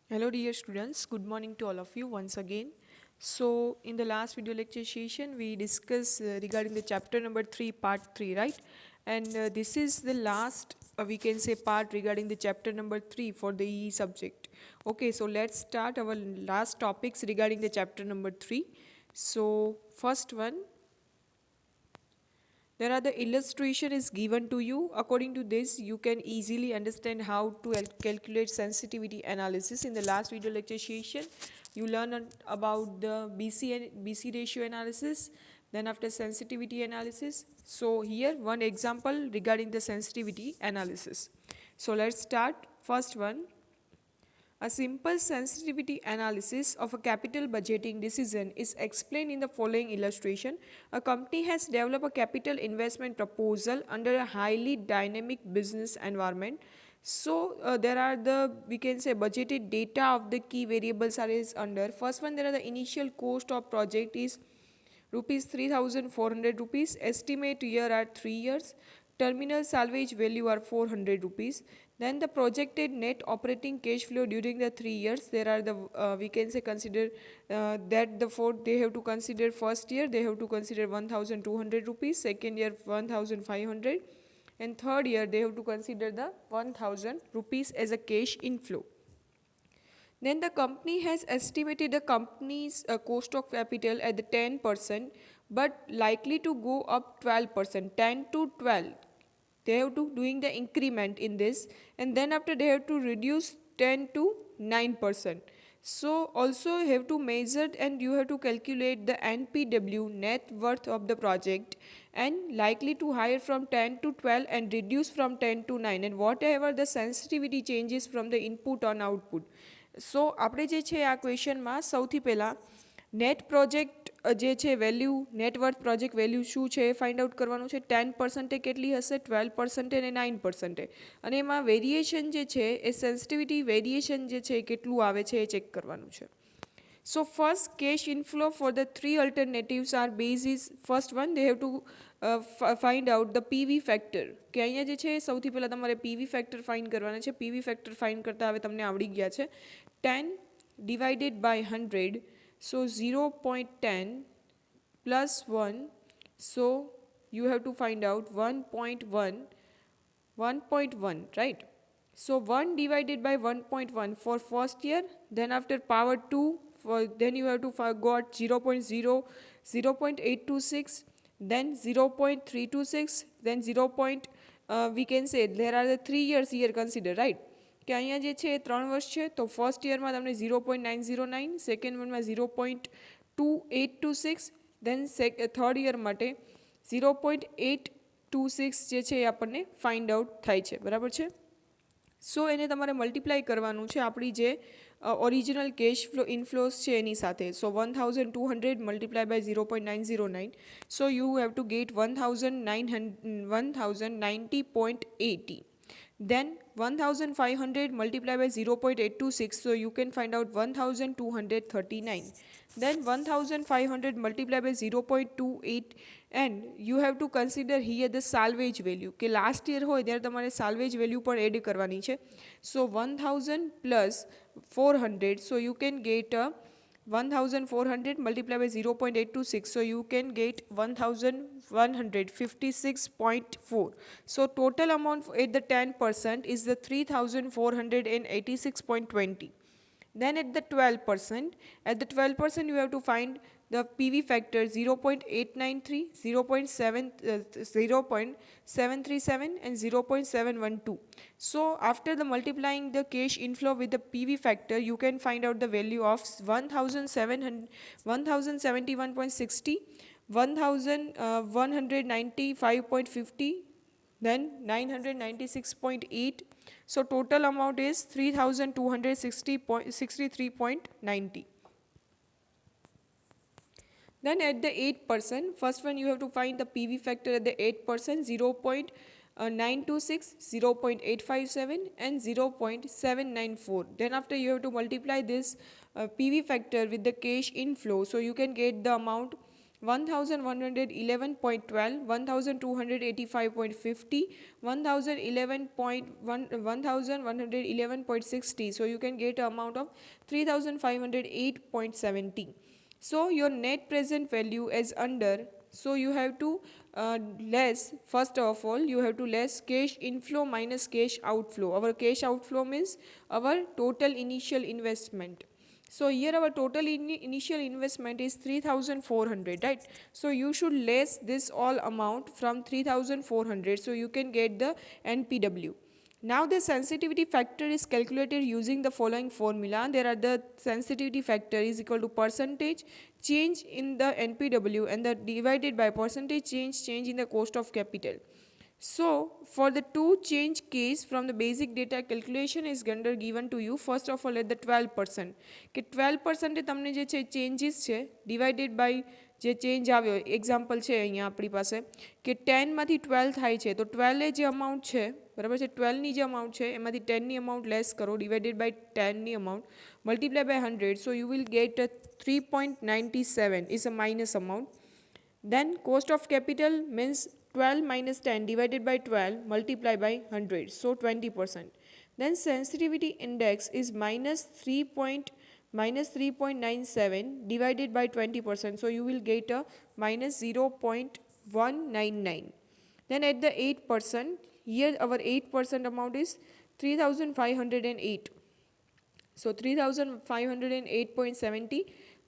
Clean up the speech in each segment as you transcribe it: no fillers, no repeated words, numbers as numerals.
Hello dear students, good morning to all of you once again. So in the last video lecture session we discussed regarding the chapter number 3 part 3, right? And this is the last we can say part regarding the chapter number 3 for the EE subject. Okay, so let's start our last topics regarding the chapter number 3. So first one, there are the illustration is given to you. According to this, you can easily understand how to calculate sensitivity analysis. In the last video lecture session, you learn about the BC ratio analysis, then after sensitivity analysis. So here one example regarding the sensitivity analysis. So let's start. First one, a simple sensitivity analysis of a capital budgeting decision is explained in the following illustration. A company has developed a capital investment proposal under a highly dynamic business environment. So there are the we can say budgeted data of the key variables are is under. First one, there are the initial cost of project is rupees 3400 rupees, estimate year are 3 years, terminal salvage value are 400 rupees. Then the projected net operating cash flow during the 3 years, there are the we can say consider that the fourth they have to consider first year they have to consider 1200 rupees, second year 1500, and third year they have to consider the 1000 rupees as a cash inflow. Then the company has estimated the company's cost of capital at the 10%, but likely to go up 12%, 10 to 12. They have to doing the increment in this, and then after they have to reduce 10 to 9%. So also you have to measure and you have to calculate the NPW, net worth of the project, and likely to higher from 10 to 12 and reduce from 10 to 9, and whatever the sensitivity changes from the input on output. સો આપણે જે છે આ ક્વેશ્ચનમાં સૌથી પહેલાં net project જે છે value net worth project value શું છે એ ફાઇન્ડ આઉટ કરવાનું છે. 10% કેટલી હશે, 12% અને 9%, અને એમાં વેરિએશન જે છે એ સેન્સિટિવિટી વેરિએશન જે છે એ કેટલું આવે છે એ ચેક કરવાનું છે. So first cash inflow for the three alternatives are based is first one they have to find out the PV factor કે અહીંયા જે છે સૌથી પહેલાં તમારે PV factor find કરવાના છે. PV factor find કરતાં હવે તમને આવડી ગયા છે. 10 divided by 100, so 0.10 plus 1, so you have to find out 1.1, 1.1, right? So 1 divided by 1.1 for first year, then after power 2, for then you have to got 0.0, 0.826, then 0.326, then 0. We can say there are the 3 years here consider, right? કે અહીંયા જે છે 3 વર્ષ છે તો first યરમાં તમને 0.909, second વનમાં 0.2826, દેન third year માટે 0.826 જે છે એ આપણને ફાઇન્ડ આઉટ થાય છે, બરાબર છે. સો એને તમારે મલ્ટીપ્લાય કરવાનું છે આપણી જે ઓરિજિનલ કેશ ફ્લો ઇનફ્લોઝ છે એની સાથે. So 1200 multiply by 0.909, so you have to get 1090.80. Then 1500 multiplied by 0.826, so you can find out 1239. Then 1500 multiplied by 0.28, and you have to consider here the salvage value કે last year હોય ત્યારે તમારે salvage value પણ add કરવાની છે. So 1000 plus 400, so you can get a 1400 multiplied by 0.826, so you can get 1156.4. So total amount at the 10% is the 3486.20. Then at the 12%, you have to find the PV factor 0.893, 0.737 and 0.712. So after the multiplying the cash inflow with the PV factor, you can find out the value of 1071.60, 1195.50, then 996.8. So total amount is 3263.90. Then at the 8%, first one you have to find the PV factor at the 8%, 0.926, 0.857 and 0.794. Then after you have to multiply this PV factor with the cash inflow, so you can get the amount 1111.12, 1285.50, 1111.60. So you can get an amount of 3508.70. So your net present value is under, so you have to less, first of all you have to less cash inflow minus cash outflow. Our cash outflow means our total initial investment. So here our total initial investment is 3400, right? So you should less this all amount from 3400, so you can get the NPW. Now the sensitivity factor is calculated using the following formula. There are the sensitivity factor is equal to percentage change in the NPW and the divided by percentage change in the cost of capital. So for the two change case from the basic data calculation is given to you. First of all at the 12% કે 12% તમને જે છે changes છે divided by જે change આવ્યો example છે અહીંયા આપણી પાસે કે 10 માંથી 12 થાય છે તો 12 એ જે અમાઉન્ટ છે બરાબર છે 12 ની જે અમાઉન્ટ છે એમાંથી 10 ની અમાઉન્ટ લેસ કરો divided by 10 ની amount multiply by 100, so you will get a 3.97 is a minus amount. Then cost of capital means 12 minus 10 divided by 12 multiply by 100, so 20%. Then sensitivity index is minus 3.97 divided by 20%, so you will get a minus 0.199. Then at the 8%, here our 8% amount is 3508. So 3508.70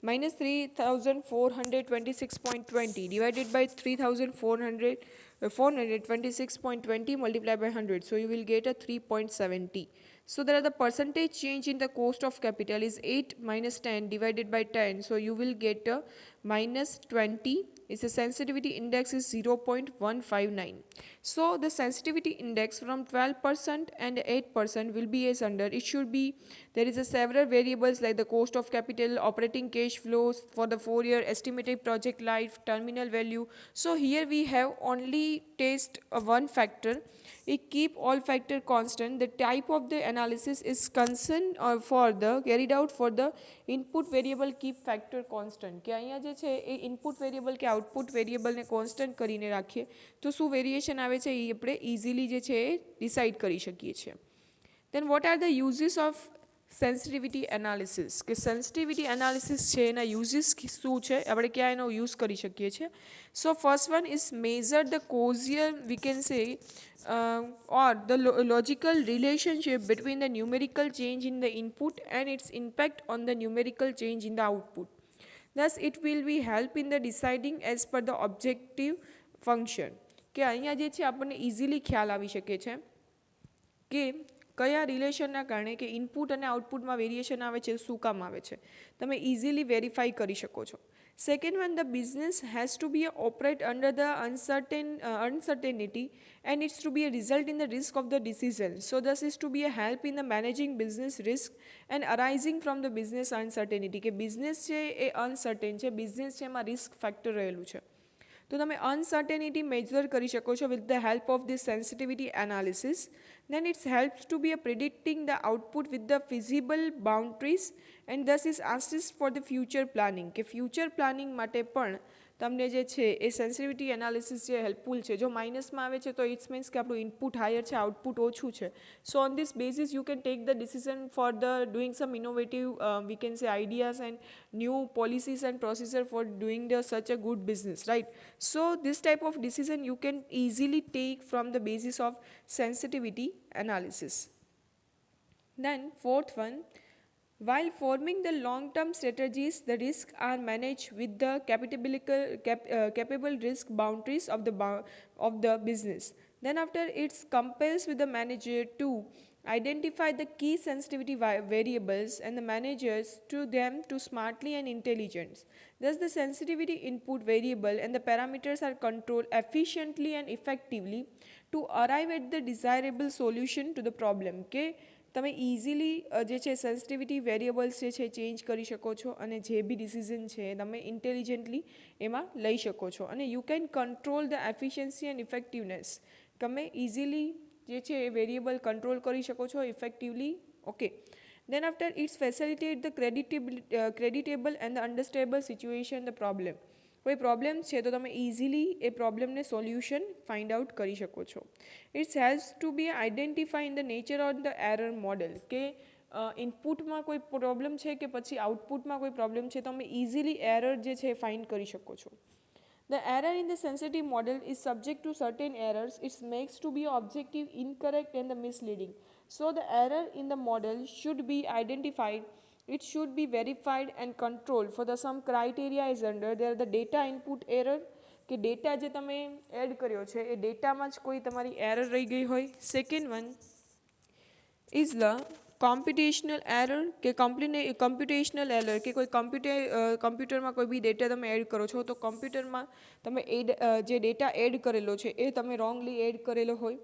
minus 3426.20 divided by 426.20 multiplied by 100, so you will get a 3.70. So there are the percentage change in the cost of capital is 8 minus 10 divided by 10, so you will get a minus 20. Its sensitivity index is 0.159. So the sensitivity index from 12% and 8% will be as under. It should be, there is a several variables like the cost of capital, operating cash flows for the 4-year, estimated project life, terminal value. So here we have only test one factor. It keep all factor constant. The type of the analysis is concerned or for the carried out for the input variable keep factor constant. કે અહીંયા જે છે એ input variable કે output variable ને constant કરીને રાખીએ તો શું variation આવે છે એ આપણે easily જે છે એ decide કરી શકીએ છીએ. Then what are the uses of sensitivity analysis? કે sensitivity analysis છે એના uses શું છે આપણે ક્યાં એનો use કરી શકીએ છીએ? So first one is measure the causal, we can say, or the logical relationship between the numerical change in the input and its impact on the numerical change in the output. Thus it will be help in the deciding as per the objective function. કે અહીંયા જે છે આપણને easily ખ્યાલ આવી શકે છે કે કયા રિલેશનના કારણે કે ઇનપુટ અને આઉટપુટમાં વેરિએશન આવે છે શું કામ આવે છે તમે ઇઝીલી વેરીફાઈ કરી શકો છો. Second one, the business has to be operate under the uncertainty and it's to be a result in the risk of the decision. So this is to be a help in the managing business risk and arising from the business uncertainty. કે business છે એ uncertain છે, business છે એમાં risk factor રહેલું છે. તો તમે uncertainty measure કરી શકો છો with the help of this sensitivity analysis. Then it helps to be a predicting the output with the feasible boundaries and thus is assist for the future planning. કે future planning માટે પણ તમને જે છે એ sensitivity analysis જે helpful છે. જો માઇનસમાં આવે છે તો ઇટ્સ મીન્સ કે આપણું ઇનપુટ હાયર છે આઉટપુટ ઓછું છે. So on this basis you can take the decision for the doing some innovative we can say ideas and new policies and procedure for doing the such a good business, right? So this type of decision you can easily take from the basis of sensitivity analysis. Then fourth one, while forming the long-term strategies, the risks are managed with the capable risk boundaries of the business. Then after it compels with the manager to identify the key sensitivity variables and the managers to them to smartly and intelligent. Thus the sensitivity input variable and the parameters are controlled efficiently and effectively to arrive at the desirable solution to the problem. કે તમે easily જે છે sensitivity variables જે છે change કરી શકો છો અને જે બી ડિસિઝન છે તમે ઇન્ટેલિજન્ટલી એમાં લઈ શકો છો અને you can control the efficiency and effectiveness. તમે ઇઝીલી જે છે એ વેરિયેબલ કંટ્રોલ કરી શકો છો effectively. Okay, then after it's facilitate the creditable and the understandable situation the problem. કોઈ પ્રોબ્લેમ છે તો તમે ઇઝીલી એ પ્રોબ્લેમને સોલ્યુશન ફાઇન્ડ આઉટ કરી શકો છો. It's has to be identify in the nature of the error model કે ઇનપુટમાં કોઈ પ્રોબ્લેમ છે કે પછી આઉટપુટમાં કોઈ પ્રોબ્લેમ છે તો તમે ઇઝીલી એરર જે છે એ ફાઇન્ડ કરી શકો છો. The error in the sensitive model is subject to certain errors. It makes to be objective, incorrect and the misleading. So the error in the model should be identified. It should be verified and controlled. For the some criteria is under there the data input error કે data જે તમે add કર્યો છે એ ડેટામાં જ કોઈ તમારી error રહી ગઈ હોય. Second one is the computational error કે કમ્પ્યુટેશનલ એરર કે કોઈ કમ્પ્યુટરમાં કોઈ બી ડેટા તમે એડ કરો છો તો કમ્પ્યુટરમાં તમે જે ડેટા એડ કરેલો છે એ તમે રોંગલી એડ કરેલો હોય.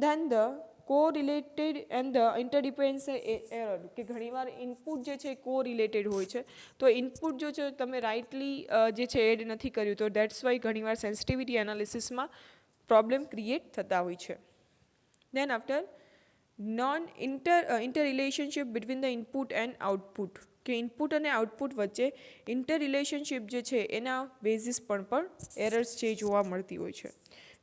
Then the correlated and the interdependence error કે ઘણીવાર ઇનપુટ જે છે કો રિલેટેડ હોય છે તો ઇનપુટ જો છે તમે રાઇટલી જે છે એડ નથી કર્યું તો દેટ્સ વાય ઘણીવાર સેન્સિટિવિટી એનાલિસિસમાં પ્રોબ્લેમ ક્રિએટ થતા હોય છે. Then after inter relationship between the input and output કે ઇનપુટ અને આઉટપુટ વચ્ચે ઇન્ટર રિલેશનશિપ જે છે એના બેઝિસ પણ એરર્સ છે જોવા મળતી હોય છે.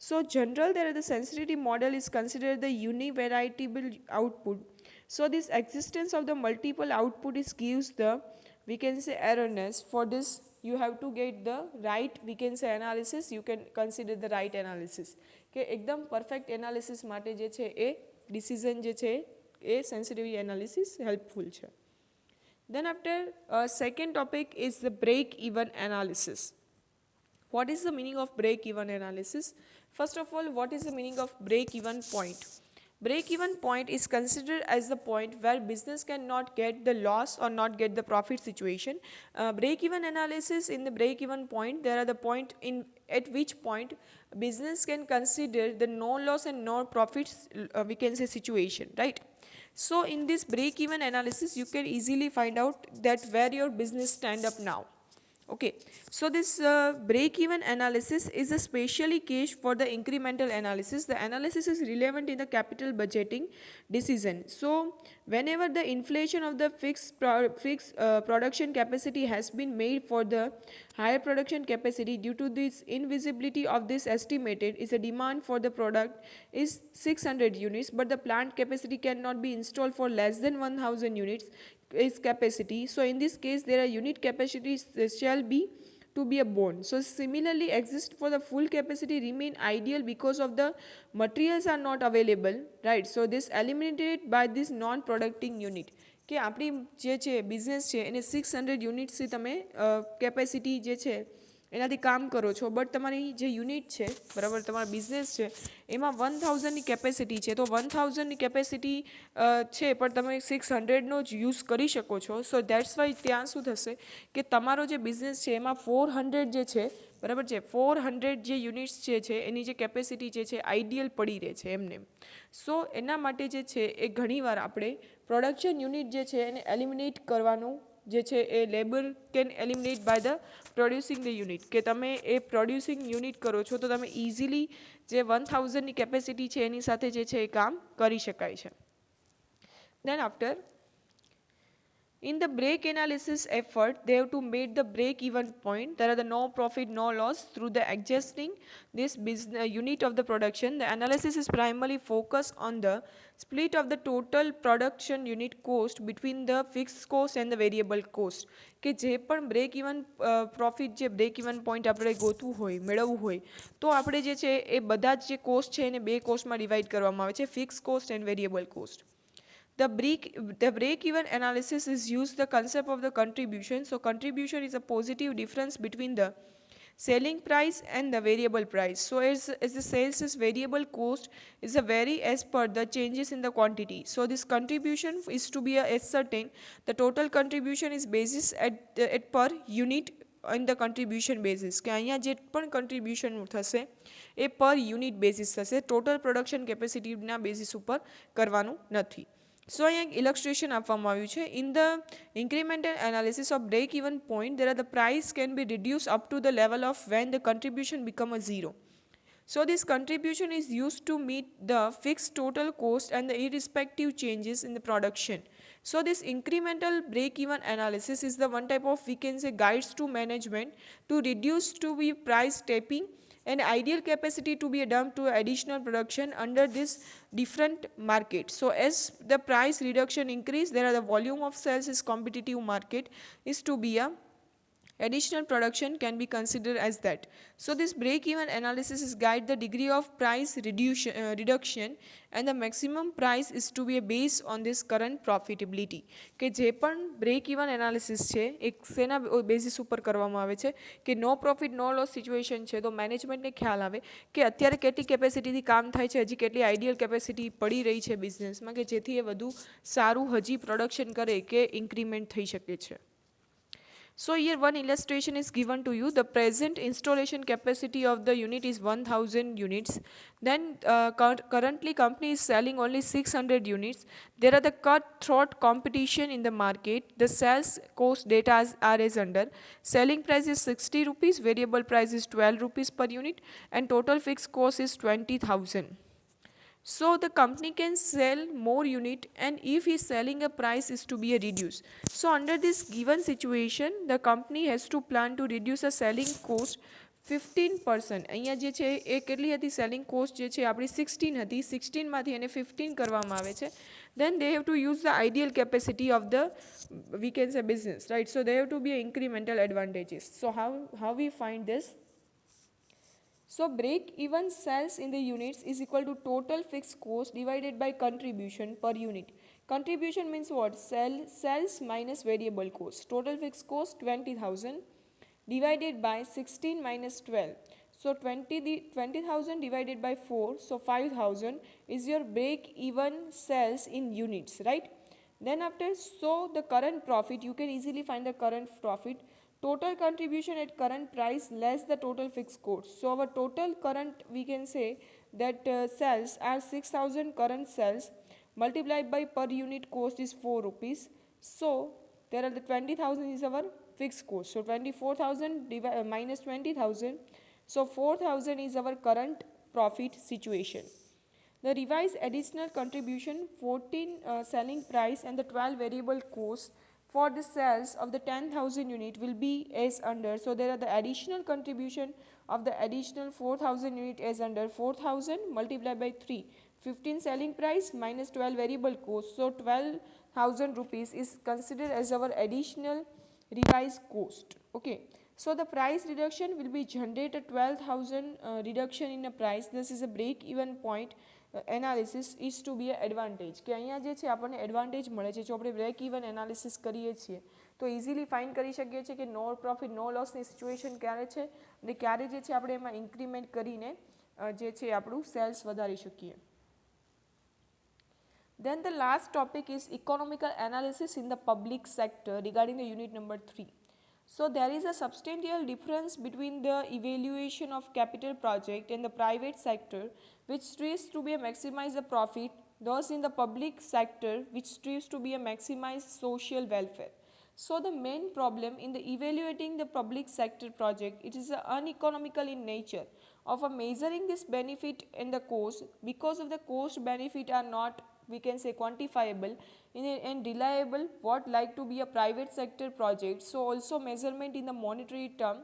So general there the sensitivity model is considered the univariable output. So this existence of the multiple output is gives the we can say erroneous. For this you have to get the right we can say analysis. You can consider the right analysis કે એકદમ perfect analysis માટે જે છે એ decision જે છે એ sensitivity analysis helpful છે. Then after second topic is the break even analysis. What is the meaning of break even analysis? First of all, what is the meaning of break even point? Break even point is considered as the point where business cannot get the loss or not get the profit situation. Break even analysis, in the break even point there are the point in at which point business can consider the no loss and no profits we can say situation, right? So in this break even analysis you can easily find out that where your business stand up now. Okay, so this break even analysis is a specially case for the incremental analysis. The analysis is relevant in the capital budgeting decision. So whenever the inflation of the fixed production capacity has been made for the higher production capacity due to this invisibility of this estimated is a demand for the product is 600 units but the plant capacity cannot be installed for less than 1000 units is capacity. So in this case there are unit capacities shall be to be a bond. So similarly exist for the full capacity remain ideal because of the materials are not available, right? So this eliminated by this non producting unit કે આપણી જે છે business છે એને 600 યુનિટ્સથી તમે capacity જે છે એનાથી કામ કરો છો બટ તમારી જે યુનિટ છે બરાબર તમારા બિઝનેસ છે એમાં 1000ની કેપેસિટી છે તો 1000ની કેપેસિટી છે પણ તમે 600નો જ યુઝ કરી શકો છો. સો દેટ્સ વાય ત્યાં શું થશે કે તમારો જે બિઝનેસ છે એમાં 400 જે છે બરાબર છે 400 જે યુનિટ્સ જે છે એની જે કેપેસિટી જે છે આઈડિયલ પડી રહે છે એમને. સો એના માટે જે છે એ ઘણીવાર આપણે પ્રોડક્શન યુનિટ જે છે એને એલિમિનેટ કરવાનું જે છે એ labour can eliminate by the producing the unit કે તમે એ પ્રોડ્યુસિંગ યુનિટ કરો છો તો તમે ઇઝીલી જે 1000ની કેપેસિટી છે એની સાથે જે છે એ કામ કરી શકાય છે. Then after in the break analysis effort they have to make the break even point. There are the no profit no loss through the adjusting this business unit of the production. The analysis is primarily focused on the split of the total production unit cost between the fixed cost and the variable cost કે જે પણ break even profit જે break even point આપણે ગોતવું હોય મેળવવું હોય તો આપણે જે છે એ બધા જ જે કોસ્ટ છે એને બે કોસ્ટમાં ડિવાઈડ કરવામાં આવે છે fix cost and variable cost. The break-even analysis is used the concept of the contribution. So contribution is a positive difference between the selling price and the variable price. So as the sales is variable cost is a vary as per the changes in the quantity. So this contribution is to be ascertained. The total contribution is basis at per unit on the contribution basis કે અહીંયા જે પણ contribution થશે એ per unit basis થશે total production capacity ના basis ઉપર કરવાનું નથી. So અહીંયા એક illustration આપવામાં આવ્યું છે. In the incremental analysis of break even point there are the price can be reduced up to the level of when the contribution become a zero. So this contribution is used to meet the fixed total cost and the irrespective changes in the production. So this incremental break-even analysis is the one type of, we can say, guides to management to reduce to be price tapping and ideal capacity to be dumped to additional production under this different market. So as the price reduction increase, there are the volume of sales is competitive market is to be a additional production can be considered as that. So this break even analysis is guide the degree of price reduction and the maximum price is to be based on this current profitability કે જે પણ break even analysis છે એક સેના basis ઉપર કરવામાં આવે છે કે નો પ્રોફિટ નો લોસ સિચ્યુએશન છે તો મેનેજમેન્ટને ખ્યાલ આવે કે અત્યારે કેટલી કેપેસિટીથી કામ થાય છે, હજી કેટલી આઈડિયલ કેપેસિટી પડી રહી છે બિઝનેસમાં કે જેથી એ વધુ સારું હજી પ્રોડક્શન કરે કે ઇન્ક્રીમેન્ટ થઈ શકે છે. So here one illustration is given to you. The present installation capacity of the unit is 1000 units. Then currently company is selling only 600 units. There are the cutthroat competition in the market. The sales cost data are as under. Selling price is 60 rupees, variable price is 12 rupees per unit and total fixed cost is 20,000. So the company can sell more unit and if he is selling a price is to be a reduced. So under this given situation the company has to plan to reduce a selling cost 15%. અહીંયા જે છે એ કેટલી હતી selling cost જે છે આપણી 16 હતી, 16માંથી એને 15 કરવામાં આવે છે. Then they have to use the ideal capacity of the, we can say, business, right? So there have to be incremental advantages. So how we find this? So break even sales in the units is equal to total fixed cost divided by contribution per unit. Contribution means what? Sales minus variable cost. Total fixed cost 20,000 divided by 16 minus 12. So 20,000 divided by 4, so 5,000 is your break even sales in units, right? Then after, so the current profit, you can easily find the current profit. Total contribution at current price less the total fixed cost. So our total current, we can say that sales are 6,000 current sales multiplied by per unit cost is 4 rupees. So there are the 20,000 is our fixed cost. So 24,000 minus 20,000. So 4,000 is our current profit situation. The revised additional contribution 14 selling price and the 12 variable cost for the sales of the 10,000 unit will be as under. So there are the additional contribution of the additional 4,000 unit as under 4,000 multiplied by 3. 15 selling price minus 12 variable cost. So 12,000 rupees is considered as our additional revised cost. Okay. So the price reduction will be generated 12,000 reduction in the price. This is a break even point. Analysis is to be a advantage કે અહીંયા જે છે આપણને advantage મળે છે જો આપણે break even analysis કરીએ છીએ તો ઇઝીલી ફાઇન્ડ કરી શકીએ છીએ કે નો પ્રોફિટ નો લોસની સિચ્યુએશન ક્યારે છે અને ક્યારે જે છે આપણે એમાં ઇન્ક્રીમેન્ટ કરીને જે છે આપણું સેલ્સ વધારી શકીએ. Then the last topic is economical analysis in the public sector regarding the unit number 3. So there is a substantial difference between the evaluation of capital project in the private sector which strives to be a maximize the profit, thus in the public sector which strives to be a maximize social welfare. So the main problem in the evaluating the public sector project, it is uneconomical in nature of measuring this benefit and the cost because of the cost benefit are not, we can say, quantifiable and reliable what like to be a private sector project. So also measurement in the monetary term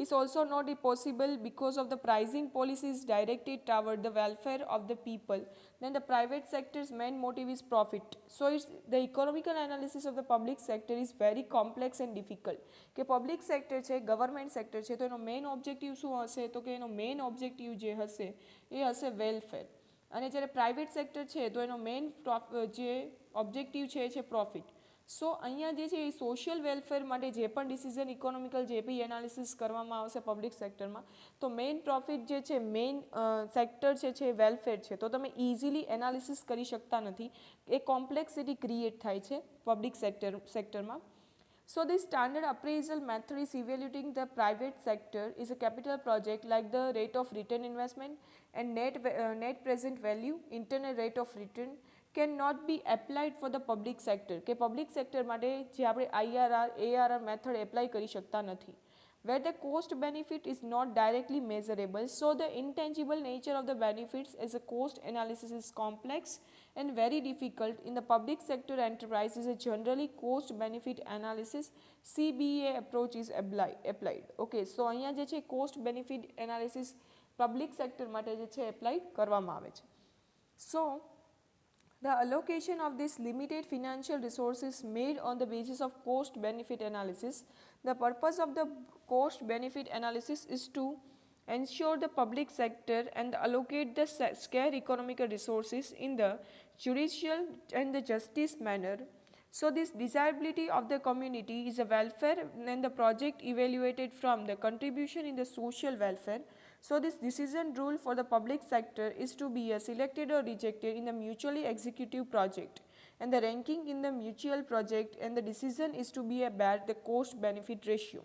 is also not possible because of the pricing policies directed toward the welfare of the people. Then the private sector's main motive is profit. So it's the economical analysis of the public sector is very complex and difficult. કે public sector છે, government sector છે, તો એનો main objective શું હશે? તો કે એનો main objective જે હશે એ હશે welfare. અને જ્યારે પ્રાઇવેટ સેક્ટર છે તો એનો મેઇન જે ઓબ્જેક્ટિવ છે એ છે પ્રોફિટ. સો અહીંયા જે છે એ સોશિયલ વેલફેર માટે જે પણ ડિસિઝન ઇકોનોમિકલ જે બી એનાલિસિસ કરવામાં આવશે પબ્લિક સેક્ટરમાં તો મેઇન પ્રોફિટ જે છે મેઇન સેક્ટર છે વેલફેર છે તો તમે ઇઝીલી એનાલિસિસ કરી શકતા નથી. એ કોમ્પ્લેક્સિટી ક્રિએટ થાય છે પબ્લિક સેક્ટરમાં. So the standard appraisal method is evaluating the private sector is a capital project like the rate of return investment and net present value, internal rate of return cannot be applied for the public sector. કે public sector માટે જે આપણે IRR, ARR method apply કરી શકતા નથી. Where the cost benefit is not directly measurable, so the intangible nature of the benefits as a cost analysis is complex and very difficult in the public sector enterprise is a generally cost benefit analysis CBA approach is applied. Okay, so અહીંયા જે છે cost benefit analysis public sector માટે જે છે applied કરવામાં આવે છે. So the allocation of this limited financial resources made on the basis of cost benefit analysis. The purpose of the cost benefit analysis is to ensure the public sector and allocate the scarce economical resources in the judicial and the justice manner. So this desirability of the community is a welfare and the project evaluated from the contribution in the social welfare. So this decision rule for the public sector is to be selected or rejected in the mutually executive project, and the ranking in the mutual project and the decision is to be about the cost benefit ratio.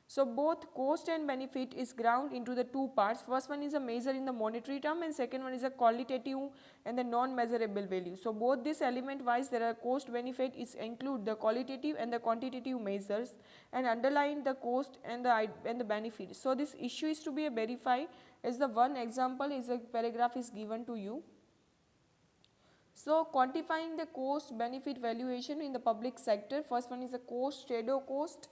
So both cost and benefit is ground into the two parts. First one is a measure in the monetary term and second one is a qualitative and the non-measurable value. So both this element wise there are cost benefit is include the qualitative and the quantitative measures and underline the cost and the benefit. So this issue is to be verified as the one example is a paragraph is given to you. So quantifying the cost benefit valuation in the public sector, first one is a cost shadow cost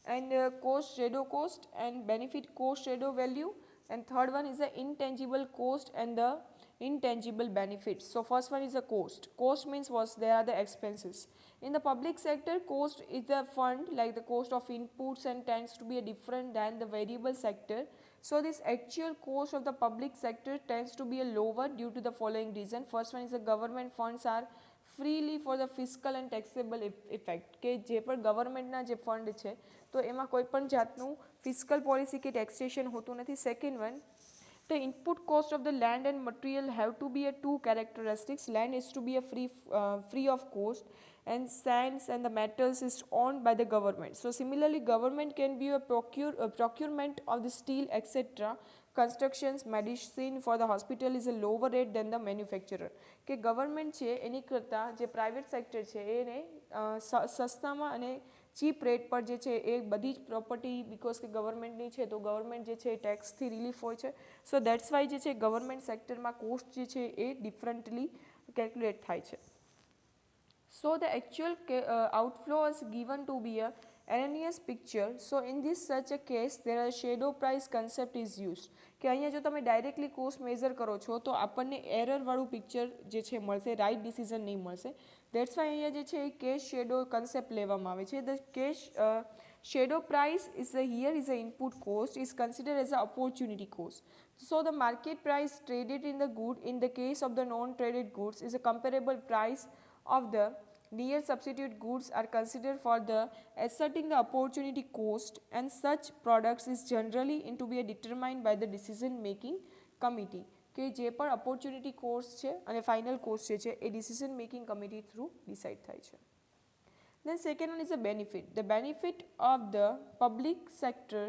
and cost shadow cost and benefit cost shadow value, and third one is the intangible cost and the intangible benefits. So first one is the cost. Cost means what? There are the expenses. In the public sector, cost is the fund like the cost of inputs and tends to be a different than the variable sector. So this actual cost of the public sector tends to be a lower due to the following reason. First one is the government funds are freely for the fiscal and taxable effect કે જે પણ ગવર્મેન્ટના જે fund છે તો એમાં કોઈ પણ જાતનું ફિસ્કલ પોલિસી કે ટેક્સેશન હોતું નથી. Second one, the input cost of the land and material have to be a two characteristics. Land is to be a free of cost and sands and the metals is owned by the government. So similarly government can be a procurement of the steel etc. constructions medicine for the hospital is a lower rate than the manufacturer. કે government છે એની કરતાં જે private sector છે એને સસ્તામાં અને chip rate પર જે છે એ બધી જ પ્રોપર્ટી બિકોઝ કે ગવર્મેન્ટની છે તો ગવર્મેન્ટ જે છે ટેક્સથી રિલીફ હોય છે. સો દેટ્સ વાય જે છે ગવર્મેન્ટ સેક્ટરમાં કોસ્ટ જે છે એ ડિફરન્ટલી કેલ્ક્યુલેટ થાય છે. So the actual outflow is given to be a erroneous picture. So in this such a case there a shadow price concept is used. કે અહીંયા જો તમે ડાયરેક્ટલી કોસ્ટ મેઝર કરો છો તો આપણને એરરવાળું પિક્ચર જે છે મળશે, રાઇટ ડિસિઝન નહીં મળશે. દેટ્સ વાય અહીંયા જે છે એ કેશ શેડો કન્સેપ્ટ લેવામાં આવે છે. The cash shadow price is here is a input cost is considered as an opportunity cost. So the market price traded in the good in the case of the non-traded goods is a comparable price of the near substitute goods are considered for the asserting the opportunity cost, and such products is generally into be determined by the decision making committee. કે જે પણ opportunity cost છે અને final cost છે એ decision making committee through decide થાય છે. Then second one is a benefit. The benefit of the public sector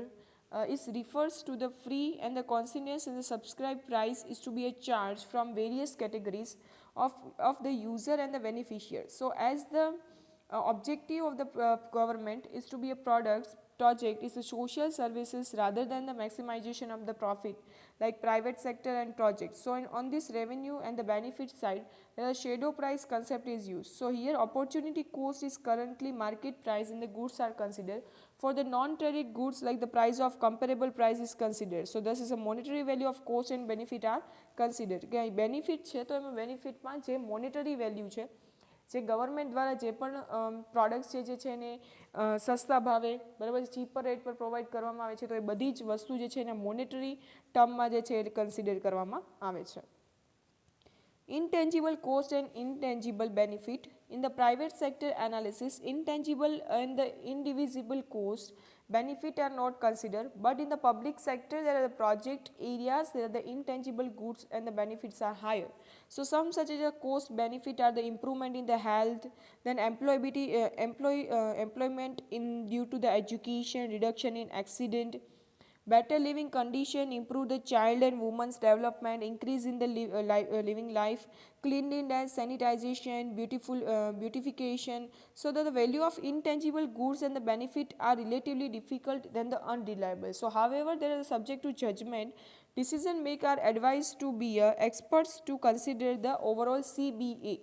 is refers to the free and the consignments and the subscribed price is to be a charge from various categories of the user and the beneficiary. So as the objective of the government is to be a project is the social services rather than the maximization of the profit like private sector and projects. So on this revenue and the benefit side the shadow price concept is used. So here opportunity cost is currently market price and the goods are considered. For the non-traded goods like the price of comparable price is considered. So this is a monetary value of cost and benefit are considered. કે benefit છે તો એમાં benefitમાં જે monetary value છે જે government દ્વારા જે પણ પ્રોડક્ટ્સ જે છે એને સસ્તા ભાવે બરાબર ચીપર રેટ પર પ્રોવાઈડ કરવામાં આવે છે તો એ બધી જ વસ્તુ જે છે એને મોનેટરી ટર્મમાં જે છે એ કન્સિડર કરવામાં આવે છે. Intangible cost and intangible benefit. In the private sector analysis, intangible and the indivisible cost benefit are not considered, but in the public sector there are the project areas there are the intangible goods and the benefits are higher. So some such as a cost benefit are the improvement in the health, then employment in due to the education, reduction in accident, better living condition, improve the child and woman's development, increase in the living life, cleanliness, sanitization, beautification. So that the value of intangible goods and the benefit are relatively difficult than the unreliable. So however there is subject to judgment Decision makers are advised to be experts to consider the overall CBA.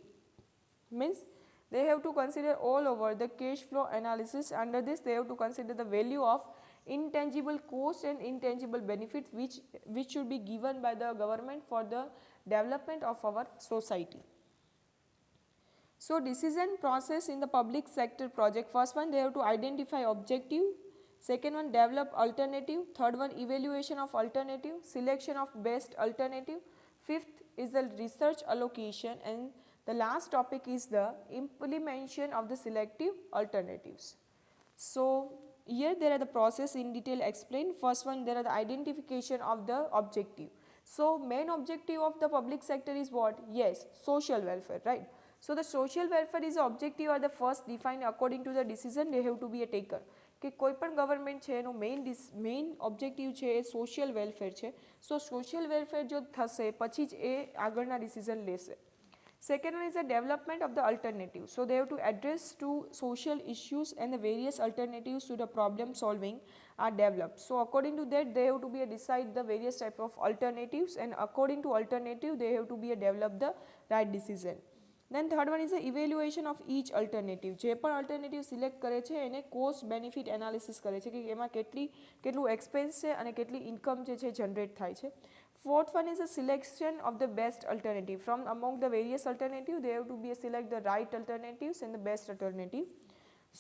Means they have to consider all over the cash flow analysis. Under this they have to consider the value of intangible cost and intangible benefits which should be given by the government for the development of our society. So decision process in the public sector project, first one they have to identify objective, second one develop alternative, third one evaluation of alternative, selection of best alternative, fifth is the research allocation, and the last topic is the implementation of the selective alternatives. So here there are the process in detail explained. First one, there are the identification of the objective. So main objective of the public sector is what? Yes, social welfare, right? So the social welfare is the objective are the first defined according to the decision they have to be a taker. કે કોઈ પણ government છે એનો main objective છે એ social welfare છે. સો social welfare જો થશે પછી જ એ આગળના ડિસિઝન લેશે. Second one is the development of the alternative. So they have to address to social issues and the various alternatives to the problem solving are developed. So according to that they have to be a decide the various type of alternatives, and according to alternative they have to be a develop the right decision. Then third one is the evaluation of each alternative. જે પણ alternative select કરે છે એને cost benefit analysis કરે છે કે એમાં કેટલું expense છે અને કેટલી income જે છે generate થાય છે. Fourth one is a selection of the best alternative. From among the various alternatives they have to be select the right alternatives and the best alternative.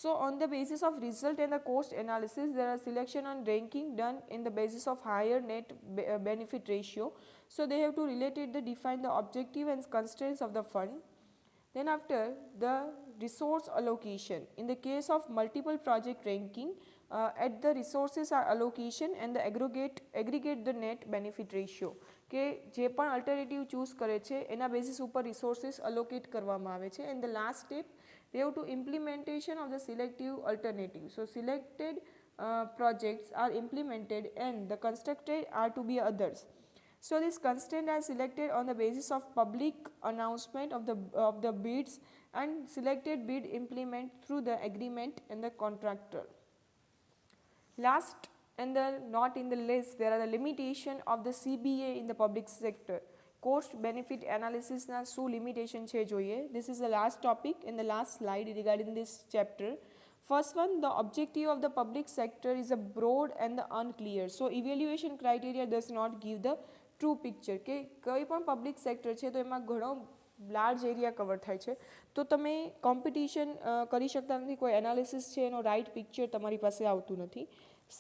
So on the basis of result and the cost analysis there are selection on ranking done in the basis of higher net benefit ratio. So they have to relate it, define the objective and constraints of the fund. Then after the resource allocation, in the case of multiple project ranking at the resources are allocation and the aggregate the net benefit ratio કે જે પણ alternative choose કરે છે એના basis ઉપર resources allocate કરવામાં આવે છે. and the last step they have to implementation of the selective alternative. So selected projects are implemented and the constructed are to be others. So these constraints are selected on the basis of public announcement of the bids, and selected bid implement through the agreement and the contractor. Last and the not in the list, there are the limitation of the CBA in the public sector. Cost benefit analysis na શું limitation છે જોઈએ. This is the last topic in the last slide regarding this chapter. First one, the objective of the public sector is a broad and the unclear. So evaluation criteria does not give the true picture કે કંઈ પણ public sector છે તો એમાં ઘણો large area cover થાય છે તો તમે કોમ્પિટિશન કરી શકતા નથી, કોઈ એનાલિસિસ છે એનો રાઇટ પિક્ચર તમારી પાસે આવતું નથી.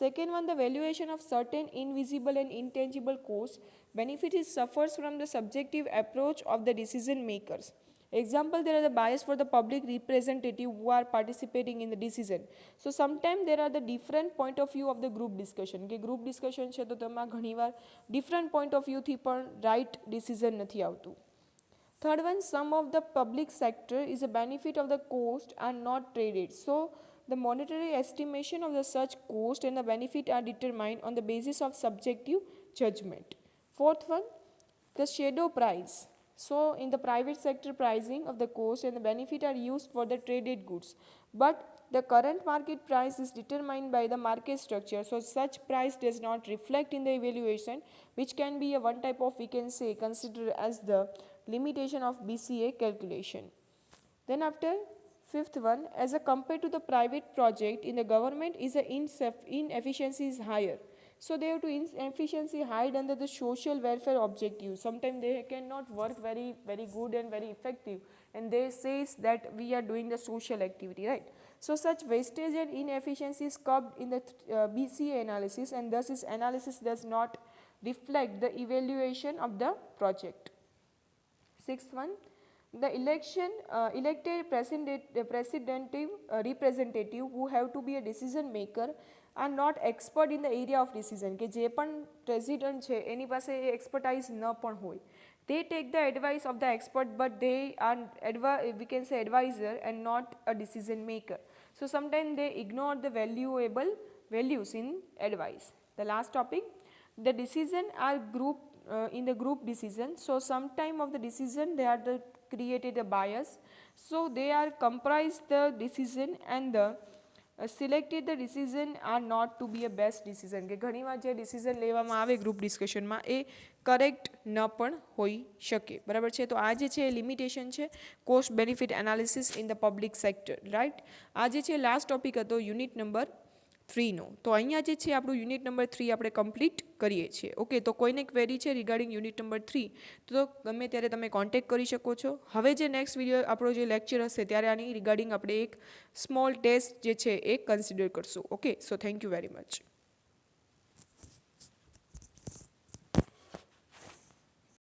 Second one, the valuation of certain invisible and intangible costs benefit is suffers from the subjective approach of the decision makers. Example, there are the bias for the public representative who are participating in the decision. So sometimes there are the different point of view of the group discussion કે group discussion છે તો તેમાં ઘણીવાર different point of view થી પણ right decision નથી આવતું. Third one, some of the public sector is a benefit of the cost are not traded. So the monetary estimation of the such cost and the benefit are determined on the basis of subjective judgment. Fourth one, the shadow price. So in the private sector pricing of the cost and the benefit are used for the traded goods, but the current market price is determined by the market structure. So such price does not reflect in the evaluation, which can be a one type of, we can say, considered as the limitation of BCA calculation. Then after fifth one, as a compared to the private project in the government is the inefficiency is higher. So they have to inefficiency hide under the social welfare objective. Sometimes they cannot work very good and very effective, and they says that we are doing the social activity, right? So such wastage and inefficiency is curbed in the BCA analysis, and thus this analysis does not reflect the evaluation of the project. Sixth one, the elected representative who have to be a decision maker are not expert in the area of decision કે જે પણ president છે એની પાસે expertise ન પણ હોય. They take the advice of the expert, but they are we can say advisor and not a decision maker. So sometimes they ignore the valuable values in advice. The last topic, the decision are group in the group decision. So sometime of the decision they are created a bias. So they are comprise the decision and the selected the decision are not to be a best decision, કે ઘણીવાર જે decision લેવામાં આવે group ડિસ્કશનમાં એ correct ન પણ હોઈ શકે, બરાબર છે. તો આ જે છે એ લિમિટેશન છે cost benefit analysis in the public sector, right. આ જે છે લાસ્ટ ટોપિક હતો યુનિટ નંબર 3નો. તો અહીંયા જે છે આપણું યુનિટ નંબર 3 આપણે કમ્પ્લીટ કરીએ છીએ. ઓકે, તો કોઈને ક્વેરી છે રિગાર્ડિંગ યુનિટ નંબર 3 તો ગમે ત્યારે તમે કોન્ટેક્ટ કરી શકો છો. હવે જે નેક્સ્ટ વિડીયો આપણો જે લેક્ચર હશે ત્યારે આની રિગાર્ડિંગ આપણે એક સ્મોલ ટેસ્ટ જે છે એ કન્સિડર કરશું. Okay, so thank you very much.